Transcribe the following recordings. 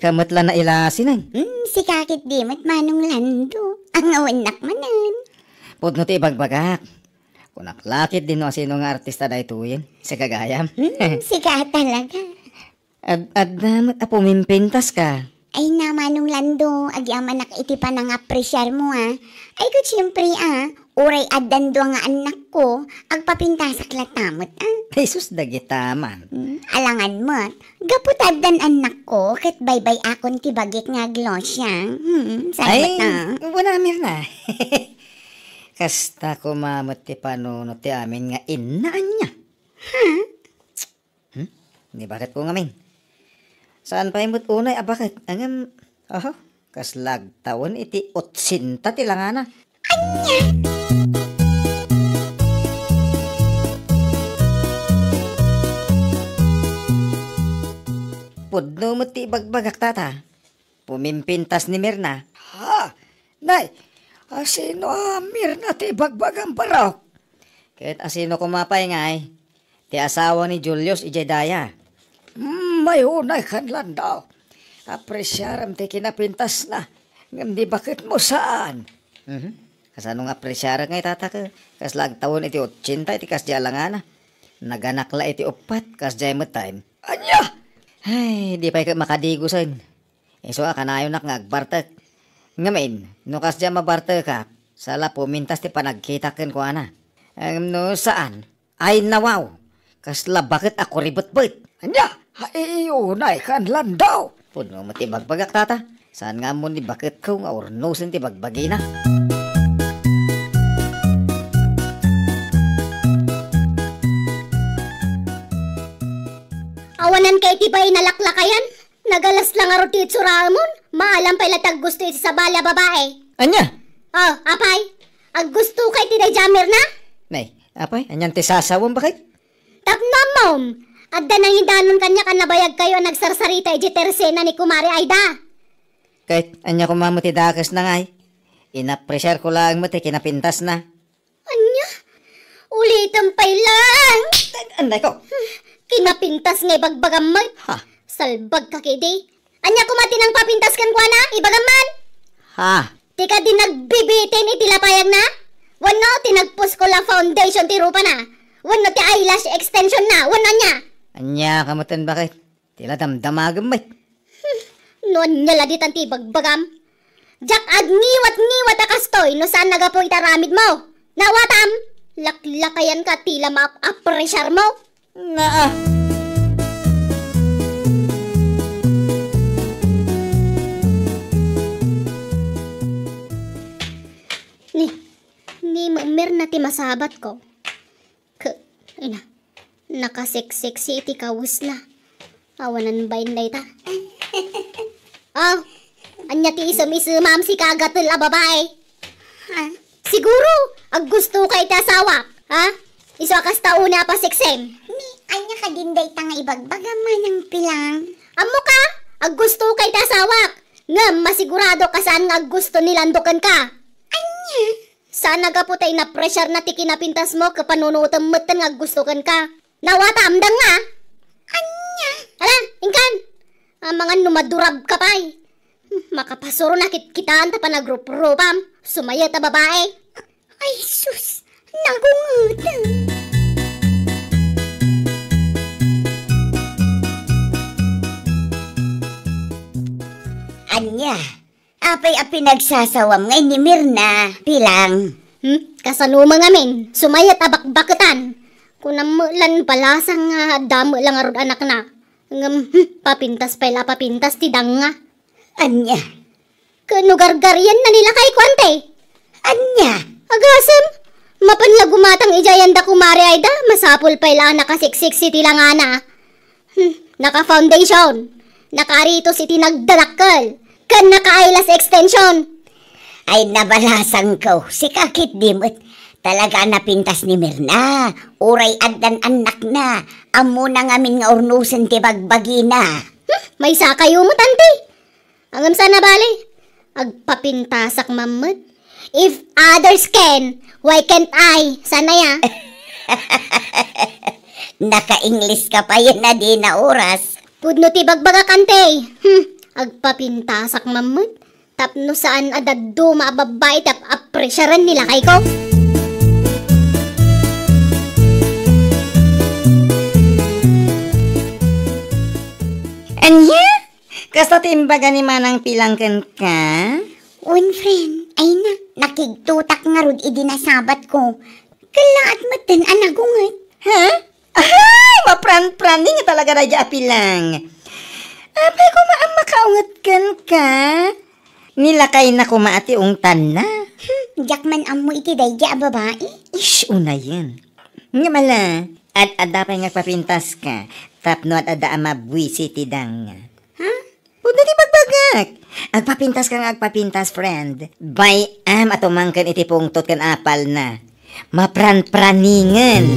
kamot lang na ilasin ay. Si kakit di mat manong lando. Ang awanak manan. Pudno ti ibagbagak. Kunaklakit din no sino nga artista na ituyin. Sa kagayam. Sika talaga. Ad namat pumimpintas ka. Ay na manong lando. Agyaman nak iti pa nang apresyar mo Ay ko siyempre Uray adan do nga anak ko. Agpapintasak latamot Jesus dagitaman. Alangan mo. Gapot adan anak ko. Kat baybay akon ti bagik nga glosya. Salamat na. Wala na. Kasta kumamot ti panuno ti amin nga inaan niya. Di bakit ko ngamin? Saan pa imot unay? Bakit? Angam, kaslag taon iti 80 ti langana. Anya! Pudno mo ti bagbagak tata. Pumimpintas ni Mirna. Ha? Nay! Asino Mirna ti bagbagang parok? Kahit asino kumapay ngay, ti asawa ni Julius Ijedaya. May unay kanlan daw. Apresyaram ti kinapintas na. Ngam di bakit mo saan? Kasano nga apresyara ngay tata ka? Kaslag taon iti 80 iti kasya langana. Naganakla iti 4 kasya mo time. Anya! Ay, di pa makadigusan. Iso kanayon nak ngagbartek. Ngamin, no kasya mabarte ka, sala pumintas ti panagkitakin ko no saan? Ay nawaw, kasla bakit ako ribet-bet? Anya, unay kanlan daw. Puno mo ti bagbagak tata, saan nga mo ni bakit ko nga ornosin ti bagbagi na? Awanan kay ti ba inalaklakayan? Nagalas lang aro ti Ramon. Maalam pa ilatag gusto iti sa bala babae. Anya? Apay. Ag gusto kay ti Jamir na? Nay, apay, anyan ti sasawang bakit? Tapno mom. Adda nang hindanon kanya kan nabayag kayo nagsarsarita iti tersena ni Kumari Aida. Kahit anya kumamo ti dakas na ngay. Inapresyar ko lang mo ti kinapintas na. Anya? Ulitan pa lang. Anday ko. Kinapintas nga ibagbagamay. Salbag ka kidi. Anya kumati nang papintas kan kwa na, ibagaman. Tika di nagbibitin iti lapayag na. Wano tinagpus ko la foundation ti rupa na. Wano ti eyelash extension na. Wano nya. Anya kamutan bakit? Tila damdamagam ba? Noon niya laditan ti bagbagam. Jak agniwat-niwat akastoy no saan nagapo itaramid mo. Nawatam. Laklakayan ka tila ma-apresyar mo. Ni mamer na ti masabat ko. Nakasiksiksi iti kawus na. Awanan ba inday ta? Anya ti isum-isumam si kagatul a babae. Siguro, ag gusto kay ti asawa. Iso akas tauna pa siksem. Anya ka dinday ta nga ibagbagaman ng pilang. Amo ka, ag gusto kay ti asawa. Ngam, masigurado ka saan nga gusto nilandukan ka. Anya? Saan nagaputay na pressure na ti kinapintas mo kapanunutan matan nga gusto kan ka. Nawata amdang nga. Anya? Hala, ingkan. Ang mga numadurab ka pa'y. Makapasuro na kitkitaan ta pa nagrup-rupam. Sumaya ta babae. Ay sus, nagungutang. Anya, apay nagsasawam ngay ni Mirna, pilang. Kasano mga min, sumaya ta bakbaketan. Kunamulan palasang damo lang arod anak na. Papintas pala papintas ti danga. Anya? Kanugargaryan na nila kay kwante. Anya? Agasem, mapanlagumatang ijayan da Kumari Aida, masapul pala nakasiksik si tilangana. Naka-foundation, nakarito si tinagdalakkel, kan naka-eyelash extension. Ay nabalasang ko, si kakit dimot. Talaga napintas ni Mirna. Uray addan anak na. Amo na ngamin nga urnusan ti bagbagi na. May sakayo mo, tante. Angam sana bali. Agpapintasak mamad. If others can, why can't I? Sana ya. Naka-English ka pa yun na di na oras. Pudno ti bagbaga kante. Agpapintasak mamut. Tapno saan adaddo mababay tap apresyaran nila kay ko. Anya? Kasta timbaga ni manang pilangken ka? Un friend, ay na, nakigtutak nga rod idinasabat ko. Kalaat matan anagungat. Ha? Ay, mapran-praning nga talaga na dya pilang. Apay ko makaungat ka? Nilakay na kumaati ungtan na. Jakman amo iti dayja babae. Ish, una yan. Nga mala, at adapay nga papintas ka, tapno at ada amabwisi tidang. Ha? Pwede di magbagak. Agpapintas ka nga agpapintas, friend. By atumangkan iti pungtot kan apal na. Mapran-praningan.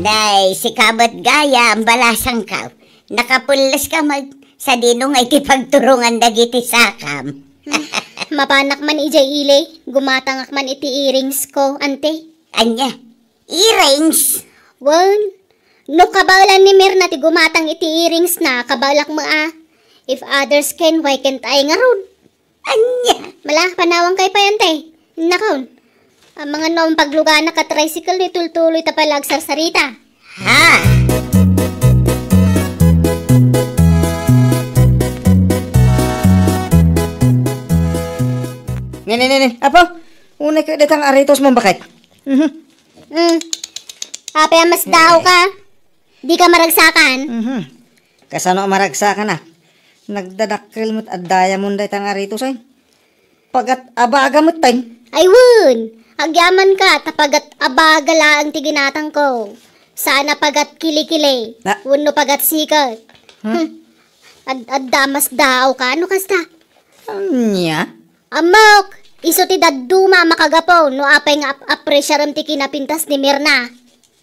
Day, si kabat gaya ang balasang ka. Nakapulas ka sa dinong ay tipagturungan dagiti sakam. Mapanak man ijay ilay. Gumatangak man iti earrings ko, ante. Anya, earrings. Wan, no kabalan ni Mirna ti gumatang iti earrings na kabalak mo ah. If others can, why can't I nga ron? Anya. Mala, panawang kay payante. Nakaon. Ang mga noong pagluga na ka-tricycle ni tultuloy tapalag sarsarita. Ha? Nene, apo, unay ka datang aritos mo bakit? Ape, mas daw ka. Di ka maragsakan. Kasano maragsa ka na? Nagdadakkel mo't adaya mo day tang aritos ay. Pagat abaga mo't tay. Ay, wun. Agyaman ka, tapagat abagala ang tiginatang ko. Sana pagat kilikili. Na- Wano pagat sikat. Damas daw ka. Ano kasta? Anya? Amok! Iso ti daduma makagapo. No apay nga apresyaram ti kinapintas ni Mirna.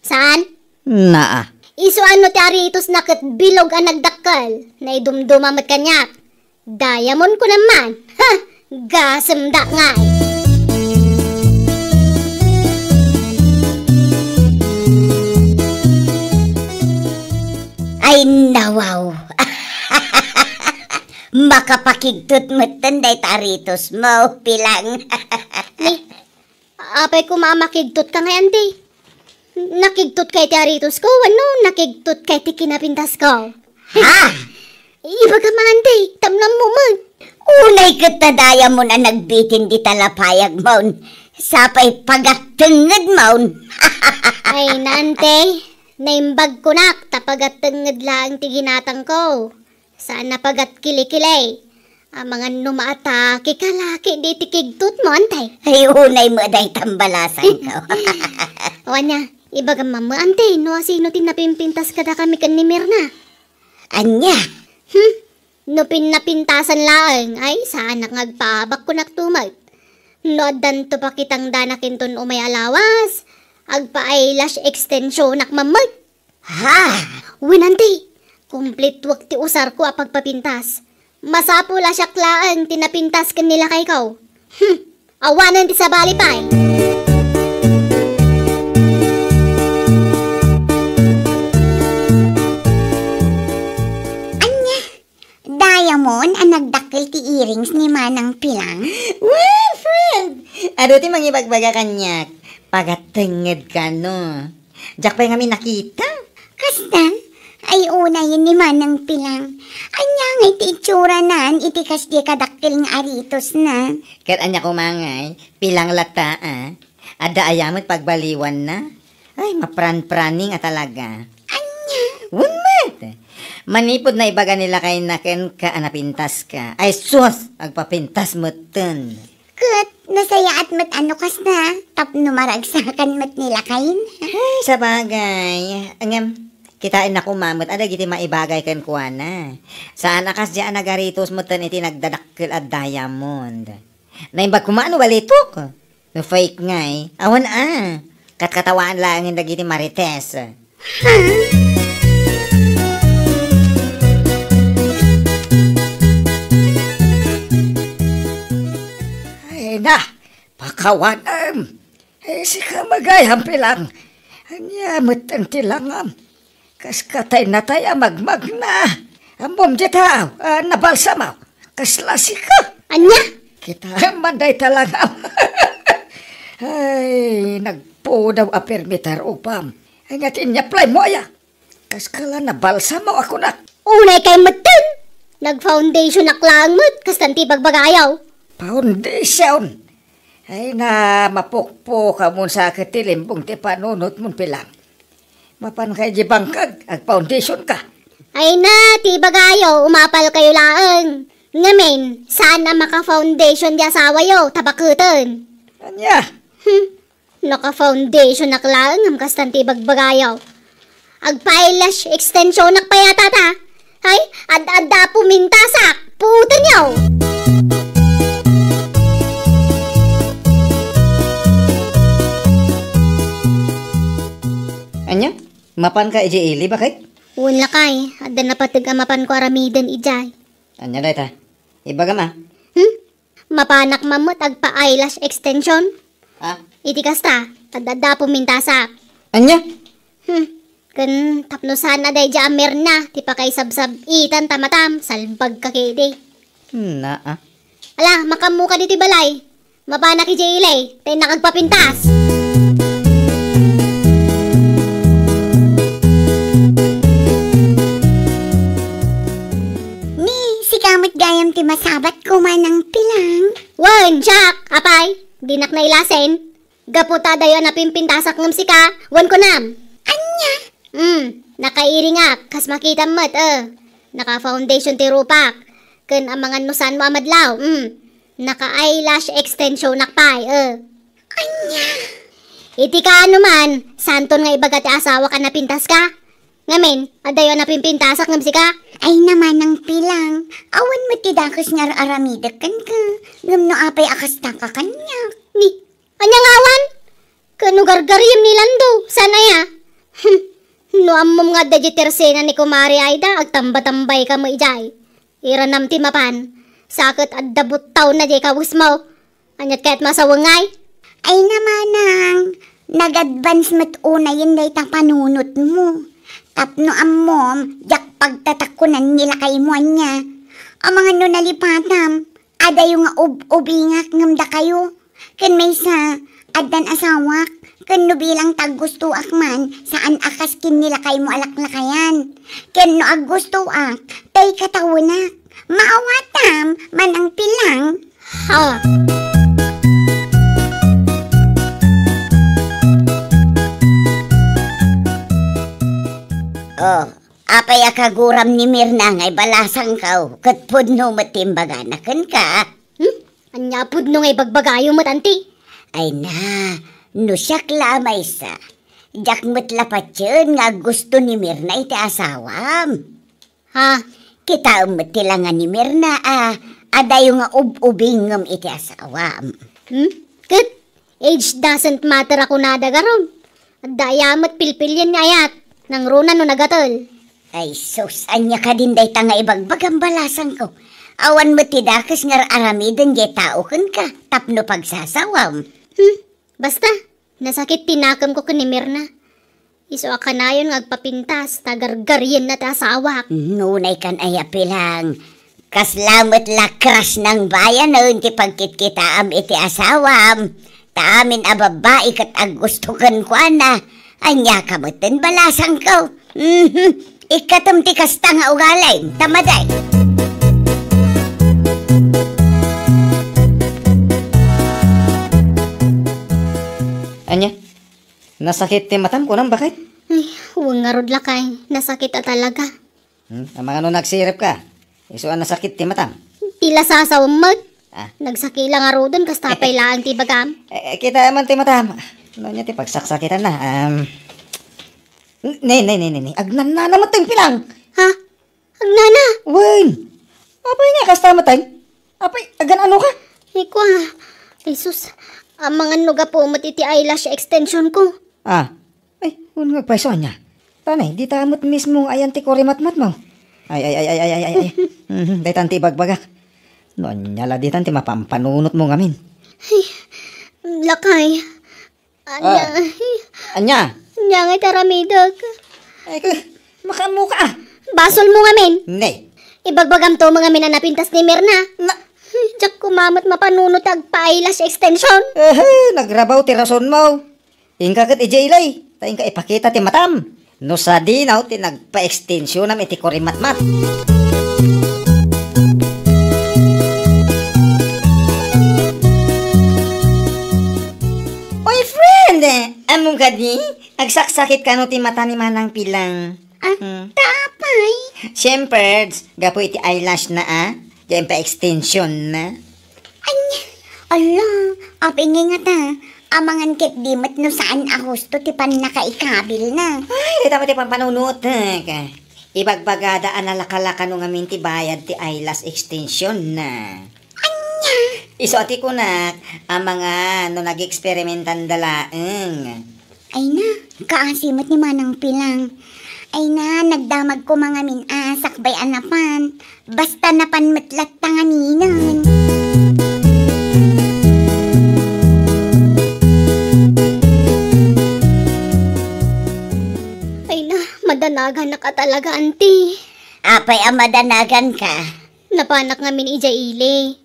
Saan? Naa. Iso ano ti aritos nakat bilog ang nagdakkel. Na idumduma mat kanyak. Diamond ko naman. Ha! Gasemda nga eh. Ay, nawaw. Makapakigtot mo tanday taritos mo, pilang. Ni, apay ko mamakigtot ka ngayon, di. Nakigtot kay ti aritos ko, ano? Nakigtot kay ti kinapintas ko. Ha? Iba ka man, di. Tamnam mo man. Unay katadaya mo na nagbitin di talapayag mo. Sapay pagatengad mo. Ay, nante. Naimbag ko nak, tapagat tengad lang ti ginatang ko. Sana pagat kilikilay. Ang mga numaatake kalaki di tikigtot mo, antay. Ay, unay mo day tambalasan ko. Wanya, iba ka mama, antay. No, sino tinapimpintas kada kami kan ni Mirna? Anya? No pinapintasan lang. Ay, sana ngagpabak ko naktumag. No, danto pa kitang danakin ton umay alawas. Agpa-eyelash extension nakmamag. Ha? Winante, complete wag ti usar ko apagpapintas. Masapula siya klaan tinapintas kan nila kay ikaw. Awanan ti sa balipay. Anya? Diamond ang nagdakil ti earrings ni Manang Pilang? Well, friend! Ado ti mangibagbaga kanyak. Pagatenged ka, no? Diyak pa yung kami nakita. Kasta? Ay, unay ni Manang Pilang. Anya nga iti itsura nan, iti kas di kadakil nga aritos na. Kat anya kumangay, pilang lata, Ada ayamot pagbaliwan na. Ay, mapran-praning talaga. Anya? Wunmet! Manipod na ibaga nila kay naken ka anapintas ka. Ay, sus! Agpapintas mo ten. Kat, nasaya at mat ano kas na, tapno maragsakan mat nila kain. Ay, sa bagay. Kitain na kumamot, ada giti maibagay kan kuana. Saan akas diyan nagaritos mo ten iti nagdadakkel at diamond. Naimbag kumano walitok. No fake ngay. Awan katkatawaan lang yung dagiti marites. Ay na, pakawan si kamagayang pilang. Anya matan tilangam. Kas katay na tayo magmagna. Ambom jetaw, nabalsamaw. Kas lasika. Anya? Kita manday talangam. Ay, nagpo daw a permitar upam. Ingatin niya play mo ya. Kas kala nabalsamaw ako na. Unay kay matan. Nag-foundation na klang mo't kastanti bagbagayaw. Foundation. Ay na mapukpo ka mo sa katilimbong ti panunot mong pilang. Mapan kay di bangkag, ag foundation ka. Ay na, ti bagayaw, umapal kayo laang. Ngamin, saan na maka-foundation di asawa yo, tabakutan. Anya, Naka-foundation na klang ang kastanti bagbagayaw. Ag-eyelash extension na payata ta. Ay, ad-adda pumintasak, putan yaw. anya, mapan ka iji ili bakit? Wala kay, adda na patag amapan ko aramidan ijay. Anya dahi ta, ibaga ma. Mapanak mamot agpa-eyelash extension. Ah, Iti kasta, adda pumintasak. anya? Kan tapnosan na day jamer na, ti pa kay sabsab itan tamatam, salbag ka kede. Na ah. Ala, makamu ka diti balay. Mapanak iti ilay, tayo nakagpapintas. Ni, si kamot gayam ti masabat ko manang pilang. Wan, Jack, apay, dinak na ilasen. Gaputa dayo na pimpintasak ngam sika, wan ko nam. Anya? Nakairi nga, kas makita mat, Naka-foundation ti rupak. Kan ang mga nusan mo amadlaw, Naka-eyelash extension nakpay, Anya? Iti ka ano man, santon nga ibaga ti asawa ka na pintas ka. Ngamin, adayo na pimpintasak ngam sika. Ay naman ang pilang. Awan mo ti dakos nga aramidakan ka. Ngam no apay akas ka kanya. Ni, anyang awan? Kano gargaryam ni Lando, sana ya? No amom nga da tersena ni Kumari Aida, agtamba-tambay ka mo ijay. Iranam ti mapan, sakit at dabuttaw na di kawus mo. Anyat kahit masawangay. Ay naman ang nag-advance mat una yun day tang panunot mo. Tapno amom, jak pagtatakunan nila kay mo niya. Ang mga nunalipatam, ada yung ubingak ngamda kayo. Kan may sa adan asawak, kan no bilang taggusto akman, saan akas kin nila kay mo alaklakayan. Kan no aggusto tay katawunak. Maawatam, manang pilang. Ha, Oh, apay akaguram ni Mirna ngay balasang kau. Katpod no matimbaganakan ka. anyapod no ngay bagbagayo mo tanti. Ay na, no siyak lamay sa. Jak matlapat yun nga gusto ni Mirna iti asawam. Ha, Kita umatilangan ni Mirna adayo nga ubingam iti asawam. Good. Age doesn't matter ako na dagaron. At dayamat pilpilyan ni ayat. Nang runa no nagatol. Ay sus, anya ka din day tanga ibagbag ang balasan ko. Awan mo tidakas nga aramidan di tao kan ka, tapno pagsasawam. Basta, nasakit tinakam ko ni Mirna. Iso ka na yun agpapintas, tagargaryen na tasawak. Nunay kan ayapi lang. Kaslamot lakras ng bayan noon ti pagkitkitaam iti asawam. Taamin a babae kat agustukan ko na. Anya kamutin balasang ko. Ikatum ti kasta nga ugalay. Tamaday. Anya, nasakit ti matam ko nang bakit? Ay, huwag nga rod lakay. Nasakit na talaga. Ang mga no nagsirip ka, isuan nasakit ti matam. Tila sasawamot. Ah. Nagsaki lang nga rodon, kastapay lang ti bagam. Kita man ti matam. Ano niya ti pagsaksakitan na. Nay, agnan na naman tayong pilang. Ha? Agnana? Wen, apay nga kasta matay. Apay, agan ano ka? Iko Ay sus, ang mga nuga po matiti eyelash extension ko. Ay, unang paiso niya. Tanay, di tamot mismo ayan ti korimat-mat mo. Ay. Day tanti bagbagak. Noon nyala di tanti mapampanunot mo ngamin. Lakay. Anya. Anya, Nya nga taramidag. Ay, makamuka. Basol mo nga min. Nay. Ibagbagam to mga minanapintas ni Mirna. Diyak kumamot mapanunot ag pa-eyelash extension. Nagrabaw ti rason mo. Ingka kat ijaylay. Taing ka ipakita ti matam. No sa dinaw ti nagpa-extension nam iti korimatmat. Oy friend, among gadi, agsaksakit ka no ti mata ni Manang Pilang. Tapay. Siyempre, gapo iti eyelash na diyan pa extension na. Anya, ala, apingi nga ta. Amangan kit dimot no saan ahusto ti pan nakaikabil na. Ay, di dapat ipang panunot. Ibagbagada analaka-laka nung amin ti bayad ti eyelash extension na. Anya. Isuati ko na ang mga no nag-eksperimentan dalaeng. Ay na, kaasimot ni Manang Pilang. Ay na, nagdamag ko mga minasakbay anapan. Basta napan matlat tanganinan. Ay na, madanagan na ka talaga, auntie. Apay amadanagan ka. Napanak nga min ija ile.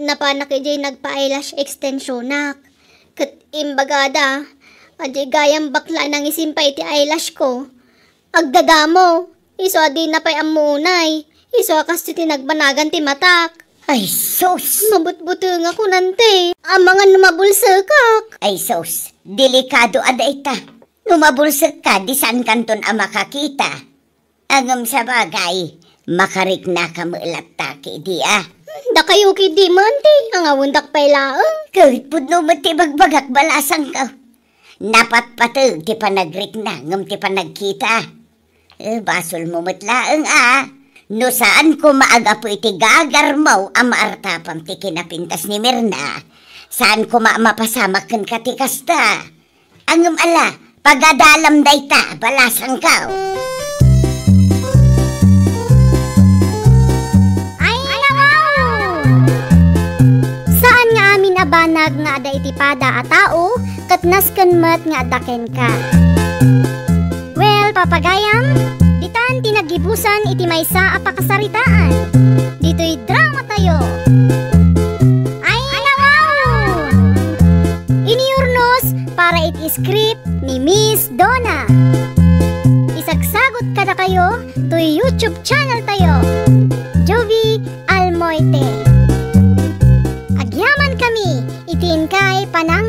Napanak ija nagpa-eyelash extension nak. Kat imbagada, adi gayang bakla nang isimpay ti eyelash ko. Agdadamo, iso adi na pa'y amunay. Iso akas ti tinagbanagan ti matak. Ay sus. Mabutbuto nga ko nante. Ang mga numabulsakak. Ay sus, delikado aday ta. Numabulsag ka, di saan kanton ang makakita. Angam sa bagay, makarik na ka maalat taki di Da kayo di manti. Ang awundak pa'y laang. Kahit pudno mo ti bagbagak balasang ka. Napatpatag ti panagrik na, ngam ti panagkita. Basol mo matlaang No saan ko maaga po iti gagarmaw ang maartapam ti kinapintas ni Mirna. Saan ko mapasamakan ka ti kasta. Angam ala, pagadalam day ta, balasang ka. Ay, saan nga amin abanag nga ada iti pada a tao, katnasken met nga adaken ka. Well, papagayam, ditan tinagibusan iti maysa a pakasaritaan. Dito'y drama tayo. Ay, iniurnos para iti script ni Miss Donna. Isagsagot kada kayo to YouTube channel tayo. Jovi Almoite. Agyaman kami, itin kay panang